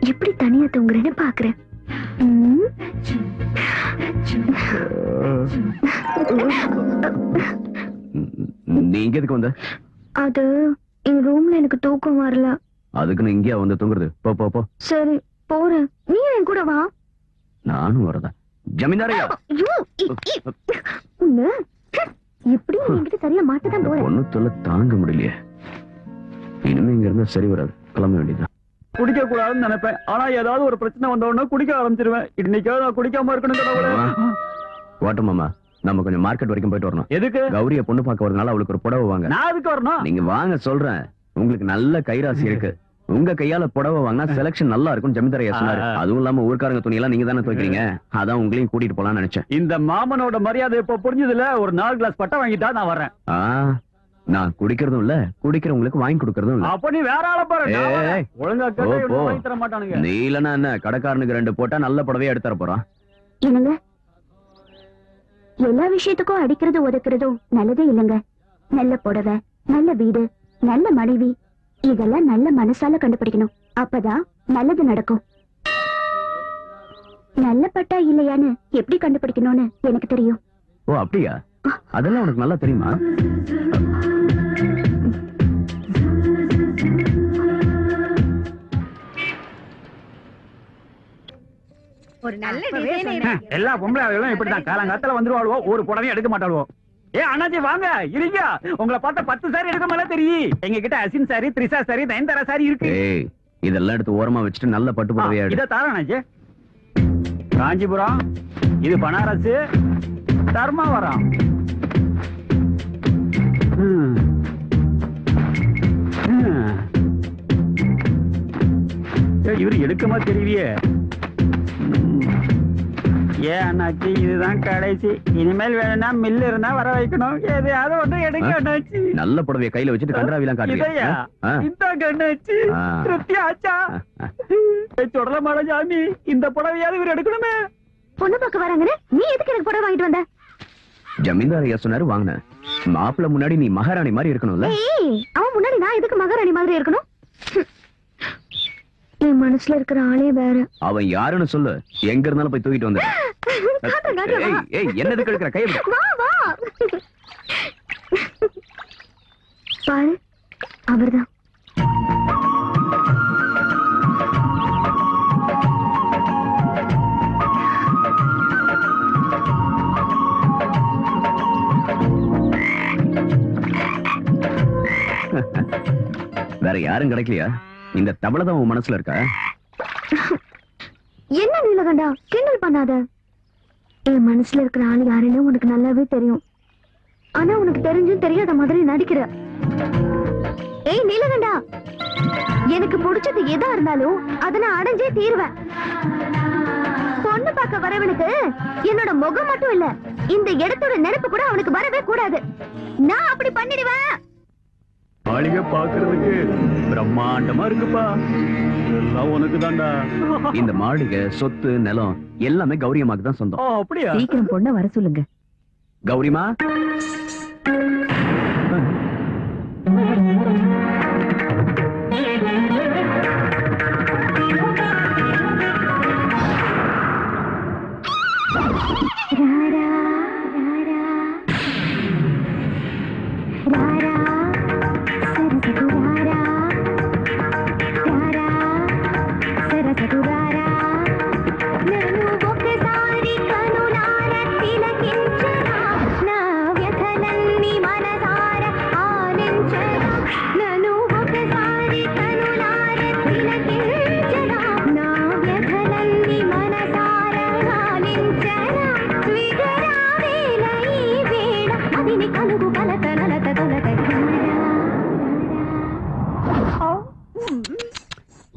எப்படி தனியா தூங்குறேன்னு பாக்குறேன். நீ இங்க எதுக்கு வந்த? அது எங்க ரூம்ல எனக்கு தூக்கம் வரல. அதுக்கு நீ இங்கே வந்து தூங்குறது? போ போ போ. சரி போறேன், நீ என் கூட வா. நானும் வரதா? ஜமீன்தாரையா எப்படி என்கிட்ட சரியா மாட்டதான் போறேன். ஒண்ணு தொல்லை தாங்க முடியலையே. இனிமே இங்க இருந்தா சரி வராது, கிளம்ப வேண்டியதான். குடிக்க கூடாதுன்னு நினைப்பேன், ஆனா ஏதாவது ஒரு பிரச்சனை வந்த உடனே குடிக்க ஆரம்பிச்சிருவேன். இன்னைக்காவது நான் குடிக்காம இருக்கணும். வாட்டு மாமா, நம்ம கொஞ்சம் மார்க்கெட் வரைக்கும் போயிட்டு வரணும். எதுக்கு? கௌரிய பொண்ணு பார்க்க வரதுனால அவளுக்கு ஒரு புடவை வாங்க. நான் எதுக்கு வரணும்? நீங்க வாங்க சொல்றேன். உங்களுக்கு நல்ல கைராசி இருக்கு. உங்க கையால புடவை வாங்கினா செலக்ஷன் நல்லா இருக்கும் ஜமீன்தாரையா சொன்னாரு. அதுவும் இல்லாம ஊர்க்காரங்க துணியெல்லாம் நீங்க தானே துவைக்கிறீங்க, அதான் உங்களையும் கூட்டிட்டு போலாம்னு நினைச்சேன். இந்த மாமனோட மரியாதை இப்ப புரிஞ்சதுல. ஒரு 4 கிளாஸ் பட்டை வாங்கிட்டா நான் வரேன். நான் குடிக்கிறதும் இல்ல, குடிக்கிறவங்களுக்கு வாங்கி கொடுக்கறதும் இல்ல. அப்ப நீ வேற ஆள பாரு. ஒழுங்கா கேட்டு வாங்கி தர மாட்டானுங்க. நீ இல்லனா என்ன, கடைக்காரனுக்கு 2 போட்டா நல்ல புடவையை எடுத்து தர போறான். என்னங்க எல்லா விஷயத்துக்கும் அடிக்கிறது ஒதுக்குறதும் நல்லதே இல்லைங்க. நல்ல புடவை, நல்ல வீடு, நல்ல மனைவி, இதெல்லாம் நல்ல மனசால கண்டுபிடிக்கணும். அப்பதான் நல்லது நடக்கும். நல்ல பட்டா இல்லையான்னு எப்படி கண்டுபிடிக்கணும்னு எனக்கு தெரியும். ஓ அப்படியா? அதெல்லாம் உனக்கு நல்லா தெரியுமா? ஒரு நல்ல டிசைன். எல்லா பொம்பளைகளும் இப்படிதான் காலங்காத்தால வந்துருவாளுவோ, ஒரு புடவையும் எடுக்க மாட்டாளுவோ. ஏ அண்ணாச்சி வாங்க இருங்க. உங்களை பார்த்தா 10 சாரி எடுக்க மேல தெரியும். எங்க கிட்ட Asin sorry, Trisha sorry, Nayanthara sorry இருக்கு. இதெல்லாம் எடுத்து ஓரமா வச்சுட்டு நல்ல பட்டு புடவையா எடு. இத தார அண்ணாச்சி. காஞ்சிபுரம், இது பனாரஸ், தர்மாவரம். இவரு எடுக்கமா தெரியலையே. ஏன் அண்ணாச்சி இதுதான் கடைசி. இனிமேல் வேணும்னா மில்லு இருந்தா வர வைக்கணும். எதையாவது ஒண்ணு எடுக்க அண்ணாச்சி. நல்ல புடவைய கையில வச்சுட்டு கண்டராவிலாம் காட்டுறியா? இந்தாங்க அண்ணாச்சி. திருப்தி ஆச்சா? தொடர மாட சாமி, இந்த புடவையாவது இவர் எடுக்கணுமே. பொண்ணு பார்க்க வராங்கன்னு நீ எதுக்கு எனக்கு புடவை வாங்கிட்டு வந்த? ஜமீன்தாரையா சொன்னாரு வாங்கின. மாப்பிள்ள முன்னாடி நீ மகாராணி மாதிரி இருக்கணும்ல. அவன் முன்னாடி நான் எதுக்கு மகாராணி மாதிரி இருக்கணும்? என் மனசுல இருக்கிற ஆளே வேற. அவன் யாருன்னு சொல்லு, எங்க இருந்தாலும் போய் தூக்கிட்டு வந்து. என்னது கெடுக்கிற கை? பாரு, அவர்தான். வேற யாரும் கிடைக்கலையா? இந்த தவளை தான் உன் மனசுல இருக்கா? என்ன நீலகண்டா, கிண்டல் பண்ணாத. என் மனசுல இருக்கிற ஆள் யாருன்னு உனக்கு நல்லாவே தெரியும். ஆனா உனக்கு தெரிஞ்சும் தெரியாத மாதிரி நடிக்கிற. ஏய் நீலகண்டா, எனக்கு பிடிச்சது எதா இருந்தாலும் அதை நான் அடைஞ்சே தீருவேன். பொண்ணு பார்க்க வரவனுக்கு என்னோட முகம் மட்டும் இல்ல, இந்த இடத்தோட நெருப்பு கூட அவனுக்கு வரவே கூடாது. நான் அப்படி பண்ணிடுவேன். மாளிகை பாக்குறதுக்கு பிரம்மாண்டமா இருக்குப்பா. எல்லாம் உனக்கு தான்டா. இந்த மாளிகை, சொத்து, நிலம் எல்லாமே கௌரியமாக்கு தான் சொந்தம். அப்படியா? சீக்கிரம் பொண்ண வர சொல்லுங்க. கௌரிமா,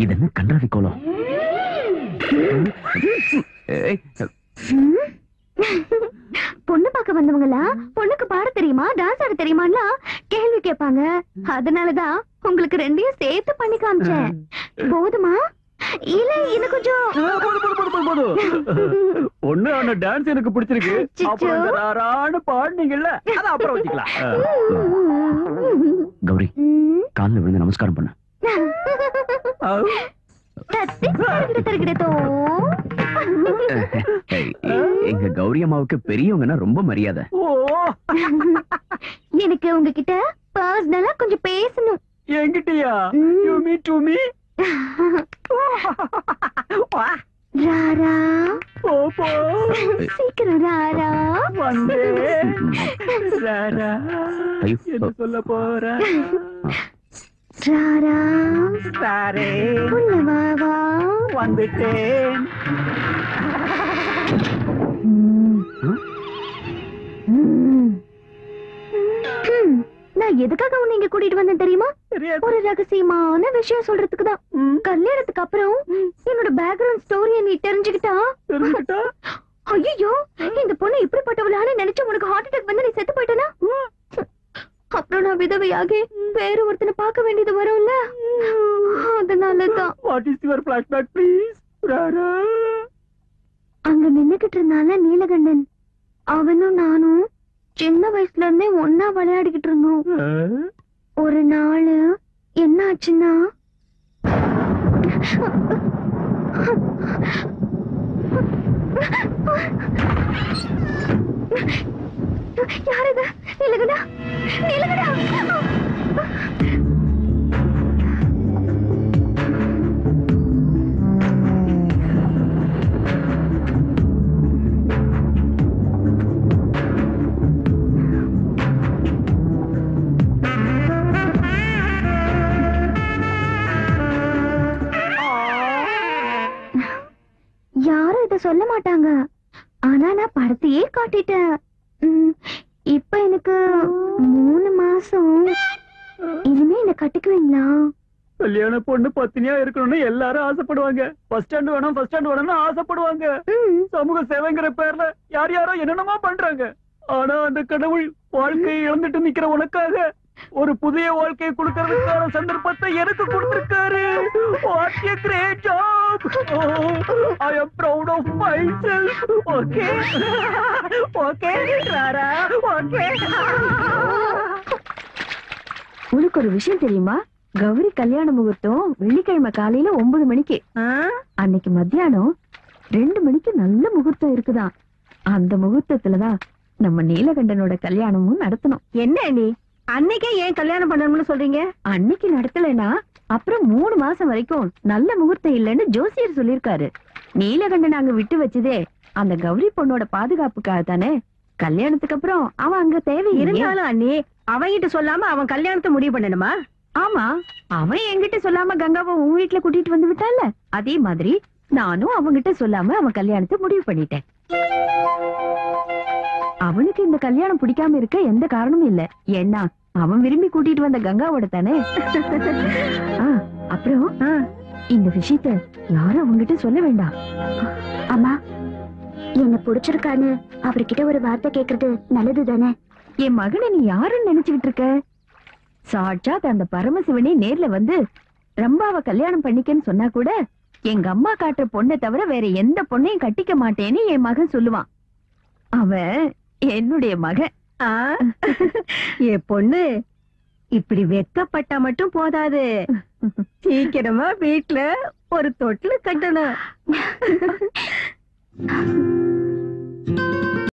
இதென்ன கன்றாவி கோலம்? பொண்ணு பார்க்க வந்தவங்களா பொண்ணுக்கு பாட தெரியுமா, டான்ஸ் ஆட தெரியுமான்னா கேள்வி கேட்பாங்க. அதனாலதான் உங்களுக்கு ரெண்டையும் சேர்த்து பண்ணி காமிச்சேன். போதுமா இல்ல இன்னும் கொஞ்சம்? ஒண்ணு அந்த டான்ஸ் எனக்கு பிடிச்சிருக்கு. அப்புறம் பாடுனீங்கல்ல, அத அப்புறம் வச்சுக்கலாம். கௌரி, கால்ல விழுந்து நமஸ்காரம் பண்ண. எங்க கௌரி அம்மாவுக்கு பெரியவங்கன்னா ரொம்ப மரியாதை. எனக்கு உங்ககிட்ட பர்சனலா கொஞ்சம் பேசணும். என்கிட்டயா? You me to me? ராரா போப்போ சீக்கிரம் ராரா வந்து ராரா என்ன சொல்ல போற? ராரா சாரே உள்ள வா வா வந்துட்டேன். நான் எதுக்காக உன்னை இங்க கூட்டிட்டு வந்தேன் தெரியுமா? ஒரு ரகசியமான விஷயம் சொல்றதுக்கு தான். கல்யாணத்துக்கு அப்புறம் என்னோட பேக்ரவுண்ட் ஸ்டோரிய நீ தெரிஞ்சுக்கிட்டா ஐயோ இந்த பொண்ணு இப்படிப்பட்டவளான்னு நினைச்சு உனக்கு ஹார்ட் அட்டாக் வந்து நீ செத்து போயிட்டனா அப்புறம் நான் விதவையாகி வேற ஒருத்தனை பார்க்க வேண்டியது வரும்ல. அதனாலதான். What is your flashback please? அங்க நின்னுகிட்டு இருந்தால நீலகண்டன், அவனும் நானும் சின்ன வயசுல இருந்தே ஒன்னா விளையாடிக்கிட்டு இருந்தோம். ஒரு நாள் என்ன ஆச்சுன்னா யார் இது? நீலகண்டா நீலகண்டா யாரும் இத சொல்ல மாட்டாங்க. ஆனா நான் படத்தையே காட்டிட்டேன். இப்ப எனக்கு 3 மாசம். இனிமே என்ன கட்டிக்குவீங்களா? கல்யாண பொண்ணு பத்தினியா இருக்கணும்னு எல்லாரும் ஆசைப்படுவாங்க. ஃபர்ஸ்ட் ஸ்டாண்ட் வேணும் ஃபர்ஸ்ட் ஸ்டாண்ட் வேணும்னு ஆசைப்படுவாங்க. சமூக சேவைங்கிற பேர்ல யார் யாரோ என்னென்னமோ பண்றாங்க. ஆனா அந்த கடவுள் வாழ்க்கையை இழந்துட்டு நிக்கிற உனக்காக ஒரு புதிய வாழ்க்கையை கொடுக்கறதுக்கான சந்தர்ப்பத்தை எனக்கு கொடுத்திருக்காரு. What a great job! I am proud of myself. Okay? Okay, Rara? Okay? உனக்கு ஒரு விஷயம் தெரியுமா? கௌரி கல்யாண முகூர்த்தம் வெள்ளிக்கிழமை காலையில 9 மணிக்கு. அன்னைக்கு மத்தியானம் 2 மணிக்கு நல்ல முகூர்த்தம் இருக்குதான். அந்த முகூர்த்தத்துலதான் நம்ம நீலகண்டனோட கல்யாணமும் நடத்தணும். என்ன நீ அன்னைக்கே ஏன் கல்யாணம் பண்ணணும்னு சொல்றீங்க? அன்னைக்கு நடத்தலைன்னா அப்புறம் 3 மாசம் வரைக்கும் நல்ல முகூர்த்தம் இல்லைன்னு ஜோசியர் சொல்லிருக்காரு. நீலகண்டன் அங்க விட்டு வச்சதே அந்த கௌரி பொண்ணோட பாதுகாப்புக்காக தானே. கல்யாணத்துக்கு அப்புறம் அவன் அங்க தேவை இருந்தாலும் அண்ணி அவன்கிட்ட சொல்லாம அவன் கல்யாணத்தை முடிவு பண்ணணுமா? ஆமா, அவன் என்கிட்ட சொல்லாம கங்காவை உன் வீட்டுல கூட்டிட்டு வந்து விட்டால, அதே மாதிரி நானும் அவன்கிட்ட சொல்லாம அவன் கல்யாணத்தை முடிவு பண்ணிட்டேன். அவனுக்கு இந்த கல்யாணம் பிடிக்காம இருக்க எந்த காரணமும் இல்ல. ஏன்னா அவன் விரும்பி கூட்டிட்டு வந்த கங்காவோட தானே. அப்புறம் இந்த விஷயத்த யாரும் அவங்கிட்ட சொல்ல வேண்டாம். அம்மா, என்ன பிடிச்சிருக்கான்னு அவர்கிட்ட ஒரு வார்த்தை கேக்குறது நல்லது தானே? என் மகனை நீ யாருன்னு நினைச்சுக்கிட்டு இருக்க? சாட்சாத் அந்த பரமசிவனே நேர்ல வந்து ரம்பாவை கல்யாணம் பண்ணிக்கன்னு சொன்னா கூட எங்க அம்மா காட்டுற பொண்ணை தவிர வேற எந்த பொண்ணையும் கட்டிக்க மாட்டேன்னு என் மகன் சொல்லுவான். அவன் என்னுடைய மகன். என் பொண்ணு இப்படி வெக்கப்பட்டா மட்டும் போதாது, சீக்கிரமா வீட்டுல ஒரு தொட்டில் கட்டணும்.